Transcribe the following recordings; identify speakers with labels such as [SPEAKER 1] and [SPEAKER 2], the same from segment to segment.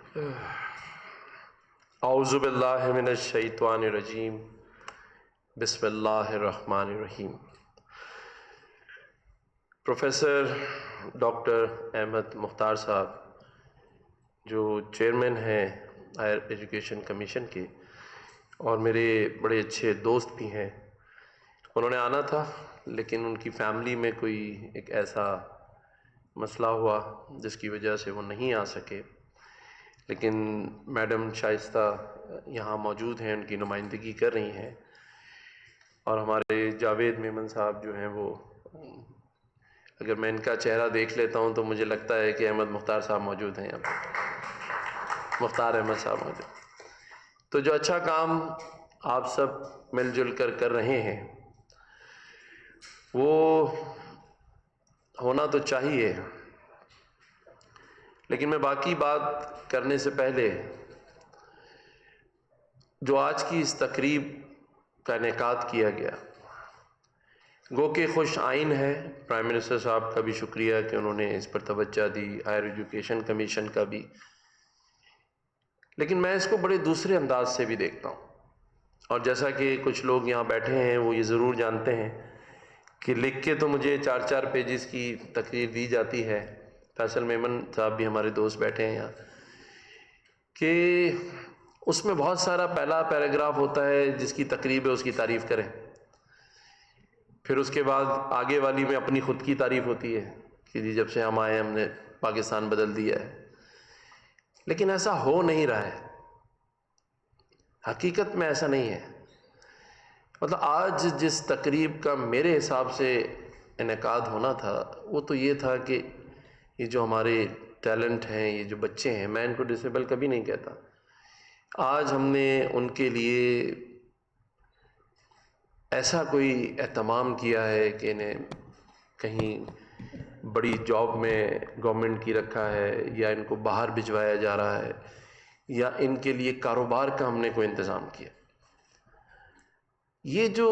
[SPEAKER 1] اعوذ باللہ من الشیطان الرجیم، بسم اللہ الرحمن الرحیم۔ پروفیسر ڈاکٹر احمد مختار صاحب جو چیئرمین ہیں ہائر ایجوکیشن کمیشن کے اور میرے بڑے اچھے دوست بھی ہیں، انہوں نے آنا تھا لیکن ان کی فیملی میں کوئی ایک ایسا مسئلہ ہوا جس کی وجہ سے وہ نہیں آ سکے، لیکن میڈم شائستہ یہاں موجود ہیں، ان کی نمائندگی کر رہی ہیں، اور ہمارے جاوید میمن صاحب جو ہیں وہ، اگر میں ان کا چہرہ دیکھ لیتا ہوں تو مجھے لگتا ہے کہ احمد مختار صاحب موجود ہیں یہاں پہ، مختار احمد صاحب موجود۔ تو جو اچھا کام آپ سب مل جل کر رہے ہیں وہ ہونا تو چاہیے، لیکن میں باقی بات کرنے سے پہلے جو آج کی اس تقریب کا انعقاد کیا گیا، گو کہ خوش آئین ہے، پرائم منسٹر صاحب کا بھی شکریہ کہ انہوں نے اس پر توجہ دی، ہائر ایجوکیشن کمیشن کا بھی، لیکن میں اس کو بڑے دوسرے انداز سے بھی دیکھتا ہوں، اور جیسا کہ کچھ لوگ یہاں بیٹھے ہیں وہ یہ ضرور جانتے ہیں کہ لکھ کے تو مجھے 4 پیجز کی تقریر دی جاتی ہے، فیصل میمن صاحب بھی ہمارے دوست بیٹھے ہیں یہاں، کہ اس میں بہت سارا پہلا پیراگراف ہوتا ہے جس کی تقریب ہے اس کی تعریف کریں، پھر اس کے بعد آگے والی میں اپنی خود کی تعریف ہوتی ہے کہ جی جب سے ہم آئے ہم نے پاکستان بدل دیا ہے، لیکن ایسا ہو نہیں رہا ہے، حقیقت میں ایسا نہیں ہے۔ مطلب آج جس تقریب کا میرے حساب سے انعقاد ہونا تھا وہ تو یہ تھا کہ یہ جو ہمارے ٹیلنٹ ہیں، یہ جو بچے ہیں، میں ان کو ڈسیبل کبھی نہیں کہتا، آج ہم نے ان کے لیے ایسا کوئی اہتمام کیا ہے کہ انہیں کہیں بڑی جاب میں گورنمنٹ کی رکھا ہے، یا ان کو باہر بھجوایا جا رہا ہے، یا ان کے لیے کاروبار کا ہم نے کوئی انتظام کیا۔ یہ جو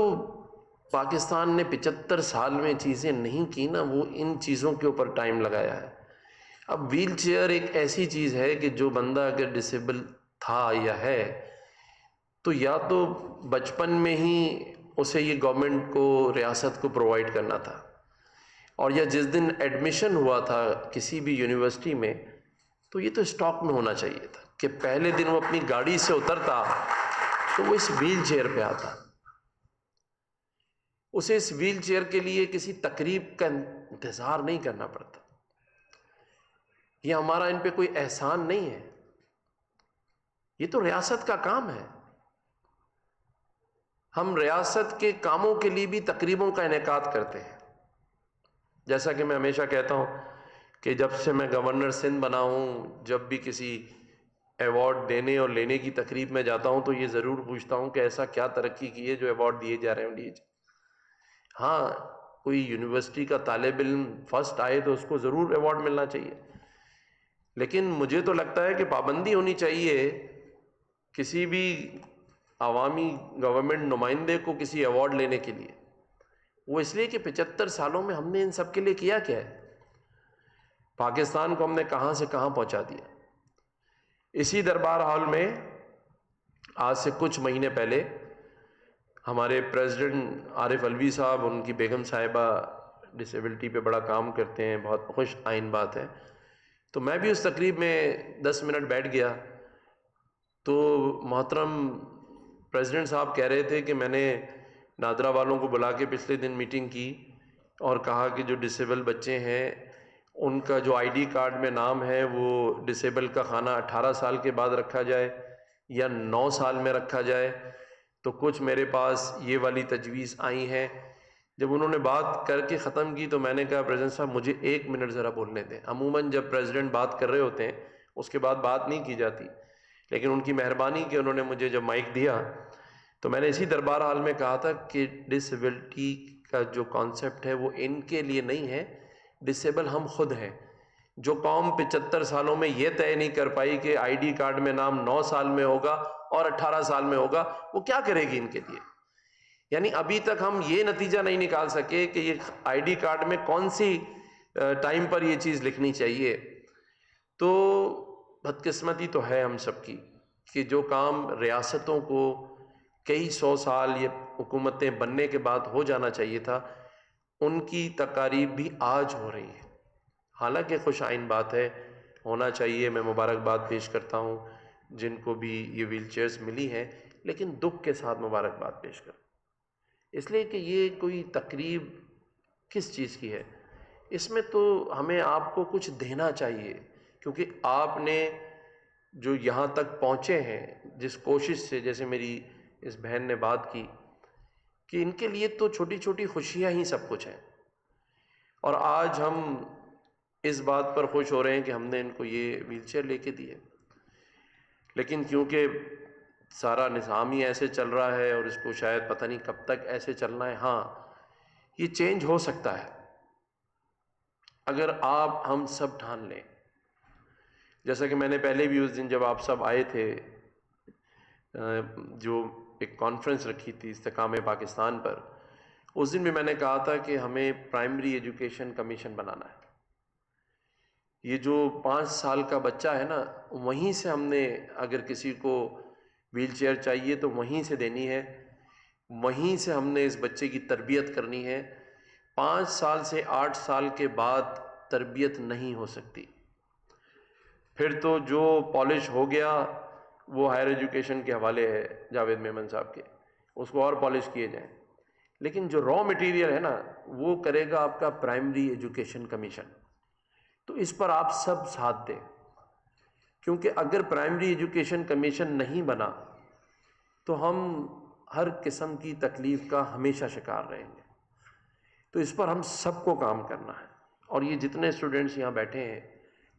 [SPEAKER 1] پاکستان نے 75 سال میں چیزیں نہیں کی نا، وہ ان چیزوں کے اوپر ٹائم لگایا ہے۔ اب ویل چیئر ایک ایسی چیز ہے کہ جو بندہ اگر ڈسیبل تھا یا ہے تو یا تو بچپن میں ہی اسے یہ گورنمنٹ کو، ریاست کو پرووائڈ کرنا تھا، اور یا جس دن ایڈمیشن ہوا تھا کسی بھی یونیورسٹی میں تو یہ تو اسٹاک میں ہونا چاہیے تھا کہ پہلے دن وہ اپنی گاڑی سے اترتا تو وہ اس ویل چیئر پہ آتا، اسے اس ویل چیئر کے لیے کسی تقریب کا انتظار نہیں کرنا پڑتا۔ یہ ہمارا ان پہ کوئی احسان نہیں ہے، یہ تو ریاست کا کام ہے۔ ہم ریاست کے کاموں کے لیے بھی تقریبوں کا انعقاد کرتے ہیں، جیسا کہ میں ہمیشہ کہتا ہوں کہ جب سے میں گورنر سندھ بنا ہوں، جب بھی کسی ایوارڈ دینے اور لینے کی تقریب میں جاتا ہوں تو یہ ضرور پوچھتا ہوں کہ ایسا کیا ترقی کی ہے جو ایوارڈ دیے جا رہے ہیں لیجیے۔ ہاں، کوئی یونیورسٹی کا طالب علم فرسٹ آئے تو اس کو ضرور ایوارڈ ملنا چاہیے، لیکن مجھے تو لگتا ہے کہ پابندی ہونی چاہیے کسی بھی عوامی گورنمنٹ نمائندے کو کسی ایوارڈ لینے کے لیے، وہ اس لیے کہ 75 سالوں میں ہم نے ان سب کے لیے کیا کیا ہے، پاکستان کو ہم نے کہاں سے کہاں پہنچا دیا۔ اسی دربار ہال میں آج سے کچھ مہینے پہلے ہمارے پریزیڈنٹ عارف علوی صاحب، ان کی بیگم صاحبہ ڈسیبلٹی پہ بڑا کام کرتے ہیں، بہت خوش آئین بات ہے، تو میں بھی اس تقریب میں 10 منٹ بیٹھ گیا، تو محترم پریزیڈنٹ صاحب کہہ رہے تھے کہ میں نے نادرا والوں کو بلا کے پچھلے دن میٹنگ کی اور کہا کہ جو ڈسیبل بچے ہیں ان کا جو آئی ڈی کارڈ میں نام ہے وہ ڈسیبل کا خانہ 18 سال کے بعد رکھا جائے یا 9 سال میں رکھا جائے، تو کچھ میرے پاس یہ والی تجویز آئی ہیں۔ جب انہوں نے بات کر کے ختم کی تو میں نے کہا پریزیڈنٹ صاحب مجھے 1 منٹ ذرا بولنے دیں، عموماً جب پریزیڈنٹ بات کر رہے ہوتے ہیں اس کے بعد بات نہیں کی جاتی، لیکن ان کی مہربانی کہ انہوں نے مجھے جب مائک دیا تو میں نے اسی دربار حال میں کہا تھا کہ ڈسیبلٹی کا جو کانسیپٹ ہے وہ ان کے لیے نہیں ہے، ڈسیبل ہم خود ہیں۔ جو قوم 75 سالوں میں یہ طے نہیں کر پائی کہ آئی ڈی کارڈ میں نام 9 سال میں ہوگا اور 18 سال میں ہوگا، وہ کیا کرے گی ان کے لیے؟ یعنی ابھی تک ہم یہ نتیجہ نہیں نکال سکے کہ یہ آئی ڈی کارڈ میں کون سی ٹائم پر یہ چیز لکھنی چاہیے۔ تو بدقسمتی تو ہے ہم سب کی کہ جو کام ریاستوں کو کئی سو سال یہ حکومتیں بننے کے بعد ہو جانا چاہیے تھا، ان کی تقاریب بھی آج ہو رہی ہے۔ حالانکہ خوش آئین بات ہے، ہونا چاہیے، میں مبارکباد پیش کرتا ہوں جن کو بھی یہ ویل چیئرز ملی ہیں، لیکن دکھ کے ساتھ مبارکباد پیش کرتا ہوں، اس لیے کہ یہ کوئی تقریب کس چیز کی ہے؟ اس میں تو ہمیں آپ کو کچھ دینا چاہیے، کیونکہ آپ نے جو یہاں تک پہنچے ہیں جس کوشش سے، جیسے میری اس بہن نے بات کی کہ ان کے لیے تو چھوٹی چھوٹی خوشیاں ہی سب کچھ ہیں، اور آج ہم اس بات پر خوش ہو رہے ہیں کہ ہم نے ان کو یہ ویل چیئر لے کے دی ہے، لیکن کیونکہ سارا نظام ہی ایسے چل رہا ہے اور اس کو شاید پتہ نہیں کب تک ایسے چلنا ہے۔ ہاں، یہ چینج ہو سکتا ہے اگر آپ ہم سب ٹھان لیں، جیسا کہ میں نے پہلے بھی اس دن جب آپ سب آئے تھے جو ایک کانفرنس رکھی تھی استحکام پاکستان پر، اس دن بھی میں نے کہا تھا کہ ہمیں پرائمری ایجوکیشن کمیشن بنانا ہے۔ یہ جو 5 سال کا بچہ ہے نا، وہیں سے ہم نے اگر کسی کو ویل چیئر چاہیے تو وہیں سے دینی ہے، وہیں سے ہم نے اس بچے کی تربیت کرنی ہے۔ 5 سال سے 8 سال کے بعد تربیت نہیں ہو سکتی، پھر تو جو پالش ہو گیا وہ ہائر ایجوکیشن کے حوالے ہے جاوید میمن صاحب کے، اس کو اور پالش کیے جائیں، لیکن جو را مٹیریل ہے نا وہ کرے گا آپ کا پرائمری ایجوکیشن کمیشن۔ تو اس پر آپ سب ساتھ دیں، کیونکہ اگر پرائمری ایجوکیشن کمیشن نہیں بنا تو ہم ہر قسم کی تکلیف کا ہمیشہ شکار رہیں گے۔ تو اس پر ہم سب کو کام کرنا ہے، اور یہ جتنے اسٹوڈنٹس یہاں بیٹھے ہیں،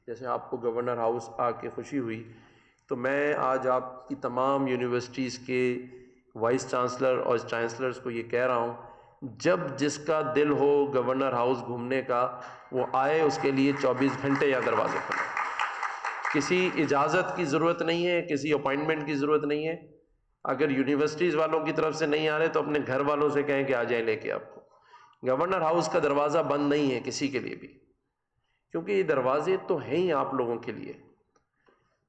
[SPEAKER 1] جیسے آپ کو گورنر ہاؤس آ کے خوشی ہوئی، تو میں آج آپ کی تمام یونیورسٹیز کے وائس چانسلر اور چانسلرز کو یہ کہہ رہا ہوں، جب جس کا دل ہو گورنر ہاؤس گھومنے کا وہ آئے، اس کے لیے 24 گھنٹے یا دروازے کھلے، کسی اجازت کی ضرورت نہیں ہے، کسی اپائنٹمنٹ کی ضرورت نہیں ہے۔ اگر یونیورسٹیز والوں کی طرف سے نہیں آ رہے تو اپنے گھر والوں سے کہیں کہ آ جائیں لے کے آپ کو۔ گورنر ہاؤس کا دروازہ بند نہیں ہے کسی کے لیے بھی، کیونکہ یہ دروازے تو ہیں ہی آپ لوگوں کے لیے،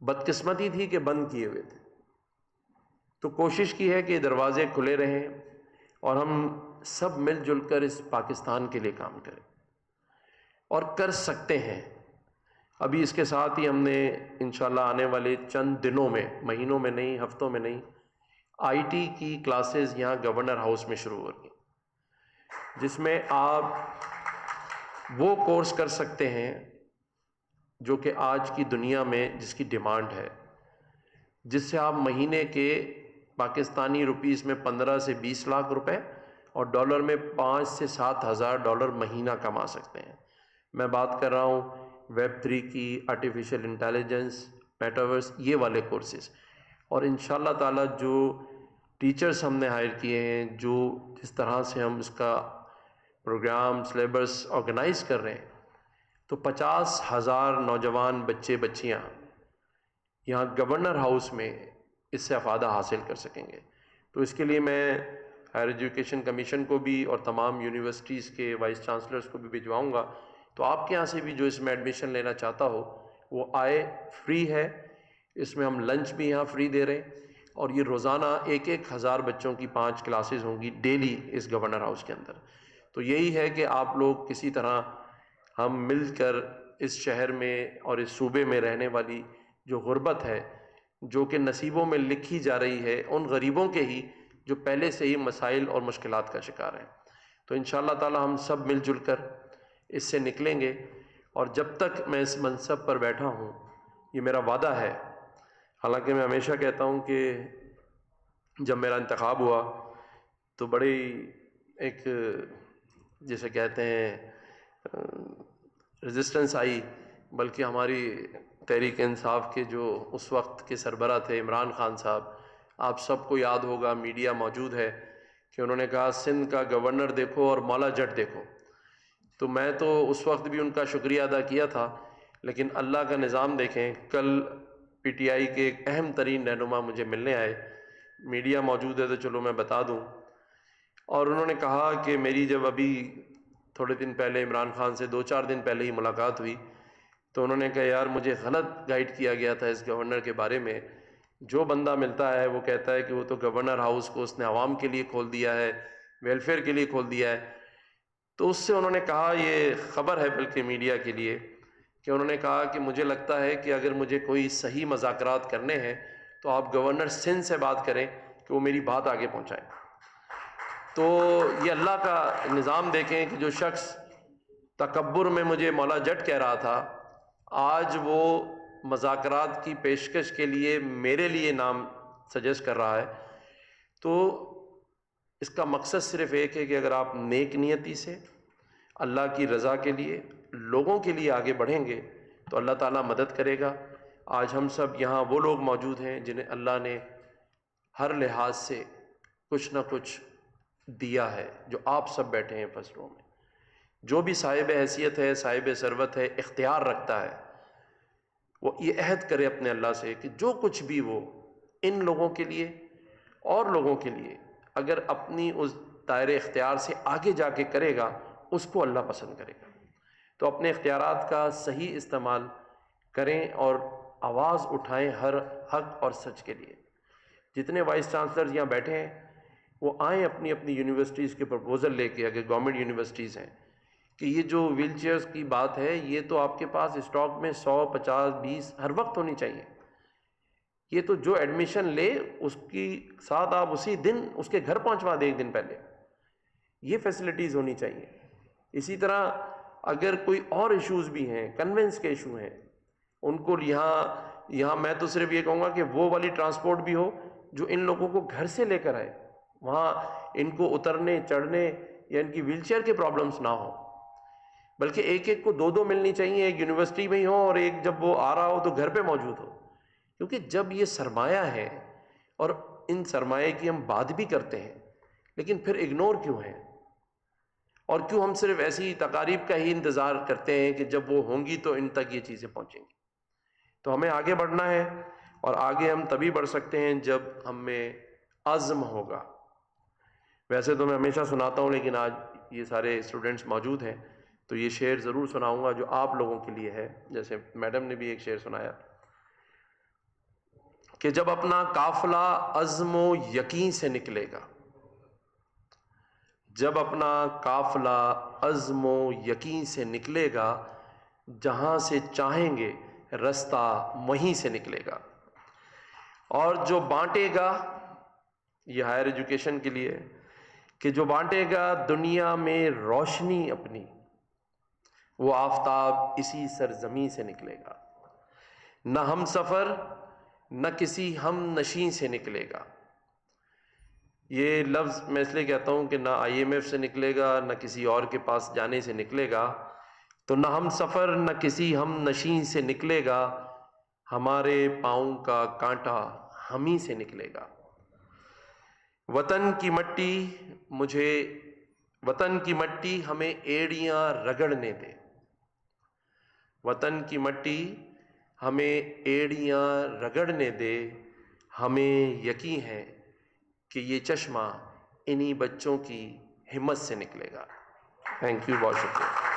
[SPEAKER 1] بدقسمتی تھی کہ بند کیے ہوئے تھے۔ تو کوشش کی ہے کہ یہ دروازے کھلے رہیں اور ہم سب مل جل کر اس پاکستان کے لیے کام کریں، اور کر سکتے ہیں۔ ابھی اس کے ساتھ ہی ہم نے انشاءاللہ آنے والے چند دنوں میں، مہینوں میں نہیں، ہفتوں میں نہیں، آئی ٹی کی کلاسز یہاں گورنر ہاؤس میں شروع ہو گئی، جس میں آپ وہ کورس کر سکتے ہیں جو کہ آج کی دنیا میں جس کی ڈیمانڈ ہے، جس سے آپ مہینے کے پاکستانی روپیز میں 15 سے 20 لاکھ روپے اور ڈالر میں 5 سے 7 ہزار ڈالر مہینہ کما سکتے ہیں۔ میں بات کر رہا ہوں ویب 3 کی، آرٹیفیشل انٹیلیجنس، میٹاورس، یہ والے کورسز، اور انشاءاللہ تعالی جو ٹیچرز ہم نے ہائر کیے ہیں، جو جس طرح سے ہم اس کا پروگرام سلیبس آرگنائز کر رہے ہیں، تو 50,000 نوجوان بچے بچیاں یہاں گورنر ہاؤس میں اس سے افادہ حاصل کر سکیں گے۔ تو اس کے لیے میں ہائر ایجوکیشن کمیشن کو بھی اور تمام یونیورسٹیز کے وائس چانسلرز کو بھی بھجواؤں گا، تو آپ کے یہاں سے بھی جو اس میں ایڈمیشن لینا چاہتا ہو وہ آئے، فری ہے، اس میں ہم لنچ بھی یہاں فری دے رہے ہیں، اور یہ روزانہ 1,000 بچوں کی 5 کلاسز ہوں گی ڈیلی اس گورنر ہاؤس کے اندر۔ تو یہی ہے کہ آپ لوگ کسی طرح ہم مل کر اس شہر میں اور اس صوبے میں رہنے والی جو غربت ہے، جو کہ نصیبوں میں لکھی جا رہی ہے، ان غریبوں کے ہی جو پہلے سے ہی مسائل اور مشکلات کا شکار ہیں، تو انشاءاللہ تعالی ہم سب مل جل کر اس سے نکلیں گے۔ اور جب تک میں اس منصب پر بیٹھا ہوں، یہ میرا وعدہ ہے، حالانکہ میں ہمیشہ کہتا ہوں کہ جب میرا انتخاب ہوا تو بڑی ایک جسے کہتے ہیں ریزسٹنس آئی، بلکہ ہماری تحریک انصاف کے جو اس وقت کے سربراہ تھے عمران خان صاحب، آپ سب کو یاد ہوگا، میڈیا موجود ہے، کہ انہوں نے کہا سندھ کا گورنر دیکھو اور مولا جٹ دیکھو۔ تو میں تو اس وقت بھی ان کا شکریہ ادا کیا تھا، لیکن اللہ کا نظام دیکھیں، کل پی ٹی آئی کے ایک اہم ترین رہنما مجھے ملنے آئے، میڈیا موجود ہے تو چلو میں بتا دوں، اور انہوں نے کہا کہ میری جب ابھی تھوڑے دن پہلے عمران خان سے 2-4 دن پہلے ہی ملاقات ہوئی، تو انہوں نے کہا یار مجھے غلط گائیڈ کیا گیا تھا اس گورنر کے بارے میں، جو بندہ ملتا ہے وہ کہتا ہے کہ وہ تو گورنر ہاؤس کو اس نے عوام کے لیے کھول دیا ہے، ویلفیئر کے لیے کھول دیا ہے۔ تو اس سے انہوں نے کہا، یہ خبر ہے بلکہ میڈیا کے لیے، کہ انہوں نے کہا کہ مجھے لگتا ہے کہ اگر مجھے کوئی صحیح مذاکرات کرنے ہیں تو آپ گورنر سندھ سے بات کریں کہ وہ میری بات آگے پہنچائیں۔ تو یہ اللہ کا نظام دیکھیں کہ جو شخص تکبر میں مجھے مولا جٹ کہہ رہا تھا، آج وہ مذاکرات کی پیشکش کے لیے میرے لیے نام سجیسٹ کر رہا ہے۔ تو اس کا مقصد صرف ایک ہے کہ اگر آپ نیک نیتی سے اللہ کی رضا کے لیے لوگوں کے لیے آگے بڑھیں گے تو اللہ تعالیٰ مدد کرے گا۔ آج ہم سب یہاں وہ لوگ موجود ہیں جنہیں اللہ نے ہر لحاظ سے کچھ نہ کچھ دیا ہے، جو آپ سب بیٹھے ہیں فصلوں میں۔ جو بھی صاحب حیثیت ہے، صاحب ثروت ہے، اختیار رکھتا ہے، وہ یہ عہد کرے اپنے اللہ سے کہ جو کچھ بھی وہ ان لوگوں کے لیے اور لوگوں کے لیے اگر اپنی اس دائرے اختیار سے آگے جا کے کرے گا، اس کو اللہ پسند کرے گا۔ تو اپنے اختیارات کا صحیح استعمال کریں اور آواز اٹھائیں ہر حق اور سچ کے لیے۔ جتنے وائس چانسلرز یہاں بیٹھے ہیں وہ آئیں اپنی اپنی یونیورسٹیز کے پرپوزل لے کے، اگر گورنمنٹ یونیورسٹیز ہیں، کہ یہ جو ویل چیئرز کی بات ہے یہ تو آپ کے پاس اسٹاک میں 100، 50، 20 ہر وقت ہونی چاہیے۔ یہ تو جو ایڈمیشن لے اس کی ساتھ آپ اسی دن اس کے گھر پہنچوا دیں، ایک دن پہلے۔ یہ فیسلٹیز ہونی چاہیے۔ اسی طرح اگر کوئی اور ایشوز بھی ہیں، کنوینس کے ایشو ہیں، ان کو یہاں میں تو صرف یہ کہوں گا کہ وہ والی ٹرانسپورٹ بھی ہو جو ان لوگوں کو گھر سے لے کر آئے، وہاں ان کو اترنے چڑھنے یا ان کی ویل چیئر کے پرابلمس نہ ہوں، بلکہ ایک ایک کو دو ملنی چاہیے، ایک یونیورسٹی میں ہی ہو اور ایک جب وہ آ رہا ہو تو گھر پہ موجود ہو۔ کیونکہ جب یہ سرمایہ ہے اور ان سرمایہ کی ہم بات بھی کرتے ہیں لیکن پھر اگنور کیوں ہیں، اور کیوں ہم صرف ایسی تقاریب کا ہی انتظار کرتے ہیں کہ جب وہ ہوں گی تو ان تک یہ چیزیں پہنچیں گی۔ تو ہمیں آگے بڑھنا ہے، اور آگے ہم تبھی بڑھ سکتے ہیں جب ہم میں عزم ہوگا۔ ویسے تو میں ہمیشہ سناتا ہوں لیکن آج یہ سارے اسٹوڈنٹس موجود ہیں تو یہ شعر ضرور سناؤں گا جو آپ لوگوں کے لیے ہے۔ جیسے میڈم نے بھی ایک شعر سنایا کہ جب اپنا قافلہ عزم و یقین سے نکلے گا، جب اپنا قافلہ عزم و یقین سے نکلے گا، جہاں سے چاہیں گے رستہ وہیں سے نکلے گا، اور جو بانٹے گا، یہ ہائر ایجوکیشن کے لیے، کہ جو بانٹے گا دنیا میں روشنی اپنی، وہ آفتاب اسی سرزمین سے نکلے گا۔ نہ ہم سفر نہ کسی ہم نشیں سے نکلے گا۔ یہ لفظ میں اس لیے کہتا ہوں کہ نہ IMF سے نکلے گا نہ کسی اور کے پاس جانے سے نکلے گا، تو نہ ہم سفر نہ کسی ہم نشیں سے نکلے گا، ہمارے پاؤں کا کانٹا ہم ہی سے نکلے گا۔ وطن کی مٹی ہمیں ایڑیاں رگڑنے دے، وطن کی مٹی ہمیں ایڑیاں رگڑنے دے، ہمیں یقین ہے کہ یہ چشمہ انہی بچوں کی ہمت سے نکلے گا۔ تھینک یو، بہت شکریہ۔